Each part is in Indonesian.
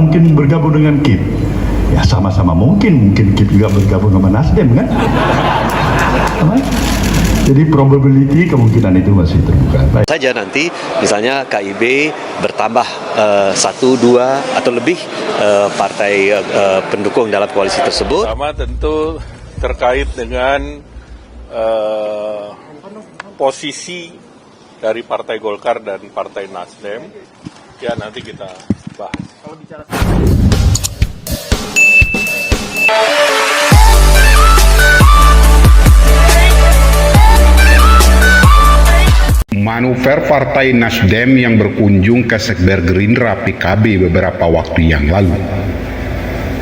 mungkin bergabung dengan KIP? Ya sama-sama mungkin KIP juga bergabung sama Nasdem kan? Jadi probability kemungkinan itu masih terbuka. Saja nanti misalnya KIB bertambah 1, 2 atau lebih partai pendukung dalam koalisi tersebut. Pertama tentu terkait dengan posisi dari Partai Golkar dan Partai Nasdem, ya nanti kita bahas. Manuver Partai Nasdem yang berkunjung ke Sekber Gerindra PKB beberapa waktu yang lalu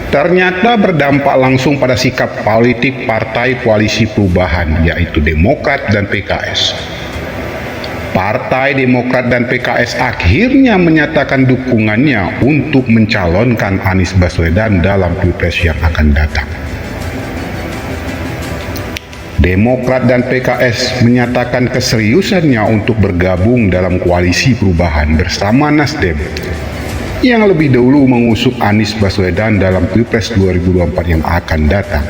ternyata berdampak langsung pada sikap politik Partai Koalisi Perubahan, yaitu Demokrat dan PKS. Partai Demokrat dan PKS akhirnya menyatakan dukungannya untuk mencalonkan Anies Baswedan dalam Pilpres yang akan datang. Demokrat dan PKS menyatakan keseriusannya untuk bergabung dalam koalisi perubahan bersama Nasdem yang lebih dahulu mengusung Anies Baswedan dalam Pilpres 2024 yang akan datang.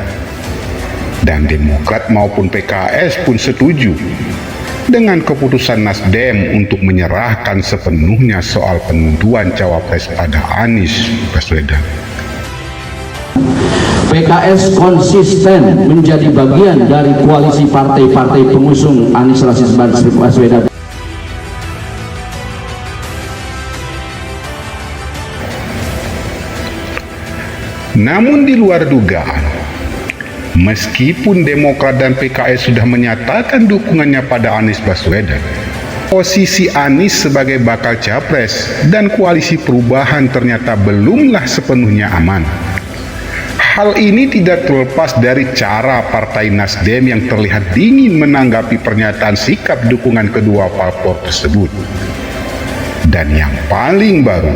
Dan Demokrat maupun PKS pun setuju dengan keputusan Nasdem untuk menyerahkan sepenuhnya soal penentuan cawapres pada Anies Baswedan. PKS konsisten menjadi bagian dari koalisi partai-partai pengusung Anies Baswedan. Namun di luar dugaan, meskipun Demokrat dan PKS sudah menyatakan dukungannya pada Anies Baswedan, posisi Anies sebagai bakal capres dan koalisi perubahan ternyata belumlah sepenuhnya aman. Hal ini tidak terlepas dari cara Partai Nasdem yang terlihat dingin menanggapi pernyataan sikap dukungan kedua parpol tersebut. Dan yang paling baru,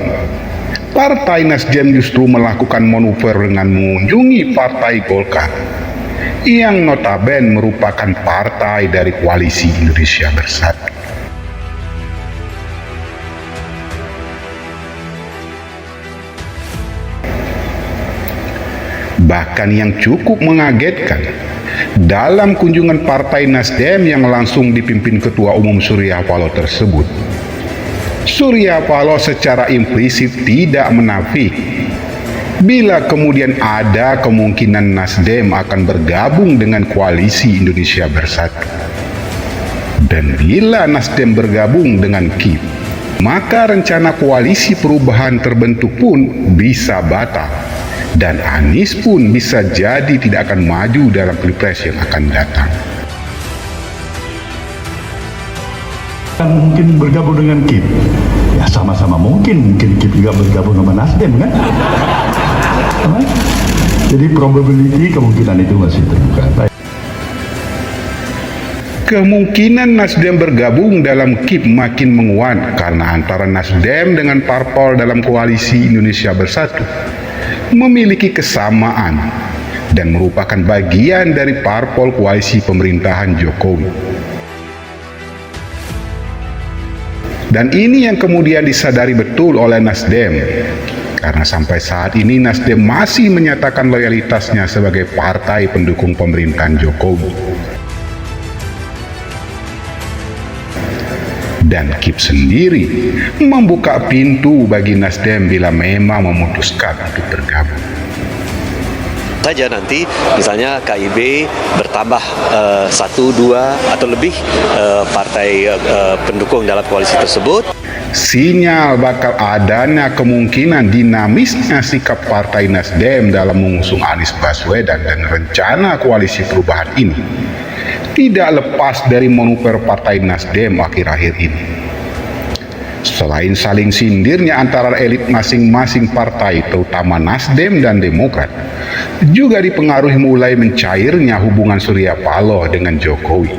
Partai Nasdem justru melakukan manuver dengan mengunjungi Partai Golkar, yang notabene merupakan partai dari Koalisi Indonesia Bersatu. Bahkan yang cukup mengagetkan, dalam kunjungan Partai Nasdem yang langsung dipimpin Ketua Umum Surya Paloh tersebut, Surya Paloh secara implisit tidak menafik bila kemudian ada kemungkinan Nasdem akan bergabung dengan Koalisi Indonesia Bersatu. Dan bila Nasdem bergabung dengan KIP, maka rencana koalisi perubahan terbentuk pun bisa batal. Dan Anies pun bisa jadi tidak akan maju dalam Pilpres yang akan datang. Mungkin bergabung dengan KIP? Ya sama-sama mungkin KIP juga bergabung sama Nasdem kan? Jadi probability kemungkinan itu masih terbuka. Kemungkinan Nasdem bergabung dalam KIP makin menguat karena antara Nasdem dengan parpol dalam Koalisi Indonesia Bersatu memiliki kesamaan dan merupakan bagian dari parpol koalisi pemerintahan Jokowi. Dan ini yang kemudian disadari betul oleh Nasdem, karena sampai saat ini Nasdem masih menyatakan loyalitasnya sebagai partai pendukung pemerintahan Jokowi. Dan KIP sendiri membuka pintu bagi Nasdem bila memang memutuskan untuk bergabung. Saja nanti misalnya KIB bertambah 1, 2 atau lebih partai pendukung dalam koalisi tersebut. Sinyal bakal adanya kemungkinan dinamisnya sikap Partai Nasdem dalam mengusung Anies Baswedan dan rencana koalisi perubahan ini tidak lepas dari manuver Partai Nasdem akhir-akhir ini. Selain saling sindirnya antara elit masing-masing partai, terutama Nasdem dan Demokrat, juga dipengaruhi mulai mencairnya hubungan Surya Paloh dengan Jokowi.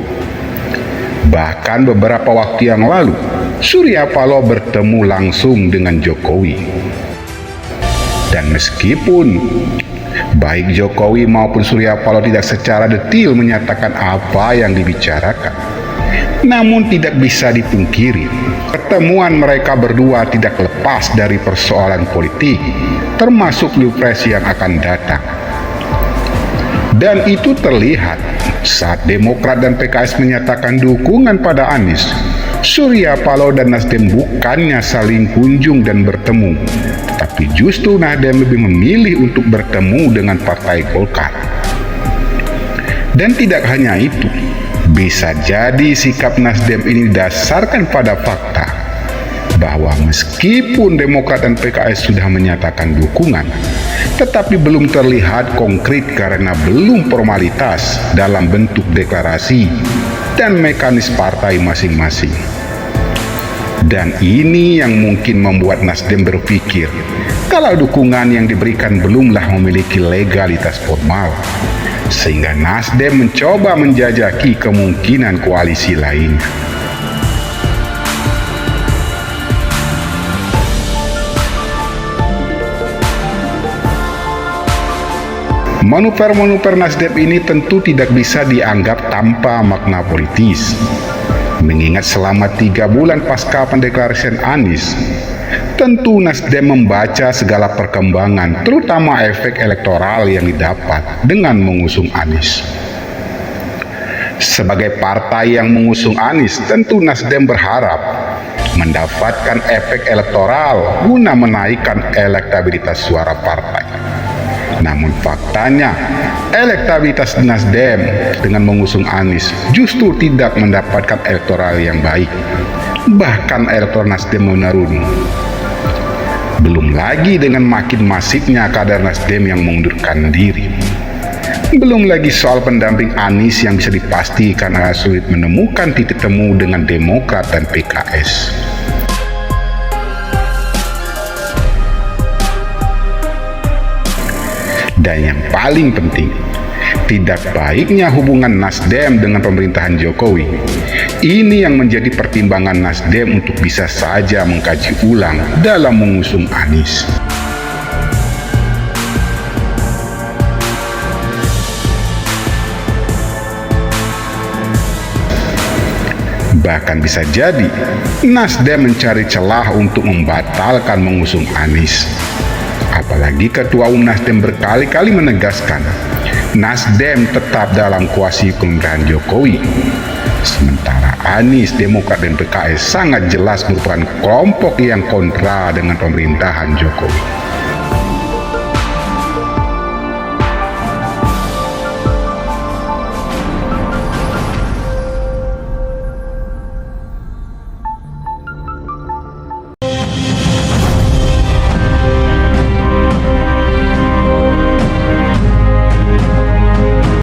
Bahkan beberapa waktu yang lalu, Surya Paloh bertemu langsung dengan Jokowi. Dan meskipun baik Jokowi maupun Surya Paloh tidak secara detail menyatakan apa yang dibicarakan, namun tidak bisa dipungkiri pertemuan mereka berdua tidak lepas dari persoalan politik, termasuk Pilpres yang akan datang. Dan itu terlihat saat Demokrat dan PKS menyatakan dukungan pada Anies. Surya Paloh dan Nasdem bukannya saling kunjung dan bertemu, tetapi justru Nasdem lebih memilih untuk bertemu dengan Partai Golkar. Dan tidak hanya itu, bisa jadi sikap Nasdem ini didasarkan pada fakta bahwa meskipun Demokrat dan PKS sudah menyatakan dukungan, tetapi belum terlihat konkret karena belum formalitas dalam bentuk deklarasi dan mekanisme partai masing-masing. Dan ini yang mungkin membuat Nasdem berpikir kalau dukungan yang diberikan belumlah memiliki legalitas formal, sehingga Nasdem mencoba menjajaki kemungkinan koalisi lain. Manuver-manuver Nasdem ini tentu tidak bisa dianggap tanpa makna politis. Mengingat selama 3 bulan pasca pendeklarasian Anies, tentu Nasdem membaca segala perkembangan, terutama efek elektoral yang didapat dengan mengusung Anies. Sebagai partai yang mengusung Anies, tentu Nasdem berharap mendapatkan efek elektoral guna menaikkan elektabilitas suara partai. Namun faktanya, elektabilitas Nasdem dengan mengusung Anies justru tidak mendapatkan elektoral yang baik. Bahkan elektoral Nasdem menurun. Belum lagi dengan makin masifnya kader Nasdem yang mengundurkan diri. Belum lagi soal pendamping Anies yang bisa dipastikan agak sulit menemukan titik temu dengan Demokrat dan PKS. Dan yang paling penting, tidak baiknya hubungan Nasdem dengan pemerintahan Jokowi. Ini yang menjadi pertimbangan Nasdem untuk bisa saja mengkaji ulang dalam mengusung Anies. Bahkan bisa jadi Nasdem mencari celah untuk membatalkan mengusung Anies. Apalagi Ketua Umum Nasdem berkali-kali menegaskan Nasdem tetap dalam koalisi pemerintahan Jokowi. Sementara Anies, Demokrat, dan PKS sangat jelas merupakan kelompok yang kontra dengan pemerintahan Jokowi.